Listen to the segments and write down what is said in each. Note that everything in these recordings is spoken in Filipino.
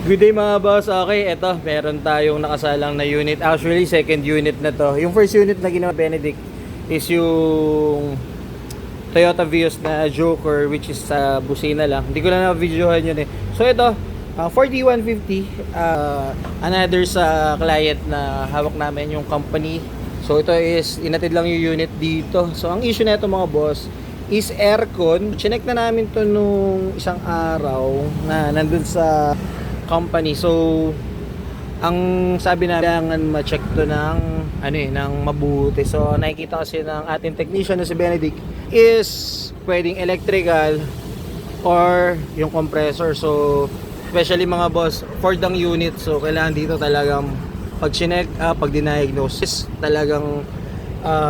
Good day mga boss. Okay, eto, meron tayong nakasalang na unit. Actually, second unit na to. Yung first unit na ginawa Benedict is yung Toyota Vios na Joker, which is sa busina lang. Hindi ko na na-videohan yun eh. So ito, 4150, another sa client na hawak namin yung company. So ito is, inatid lang yung unit dito. So ang issue na ito mga boss is aircon. Chinek na namin to nung isang araw na nandun sa company. So ang sabi na kailangan ma-check to ng ng mabuti. So nakikita kasi ng ating technician na si Benedict is pwedeng electrical or yung compressor. So especially mga boss, Ford ang unit, so kailangan dito talagang pag chinek, pag diniagnosis, talagang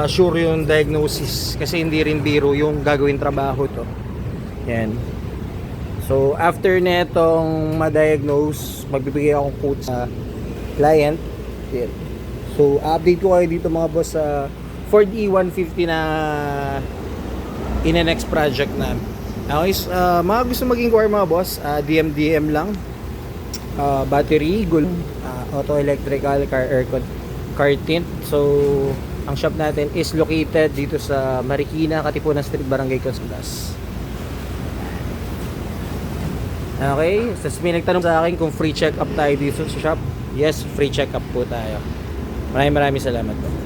sure yung diagnosis kasi hindi rin biro yung gagawin trabaho to. Yan. So after netong ma-diagnose, magbibigay akong quote sa client. Yan. So update ko kayo dito mga boss sa Ford E150 na in the next project na. Okay, mga gusto mag-inquire mga boss, DM lang. Battery, auto electrical, car aircon, car tint. So ang shop natin is located dito sa Marikina, Katipunan Street, Barangay Consulas. Okay, so may nagtanong sa akin kung free check up tayo dito sa shop. Yes, free check up po tayo. Maraming salamat po.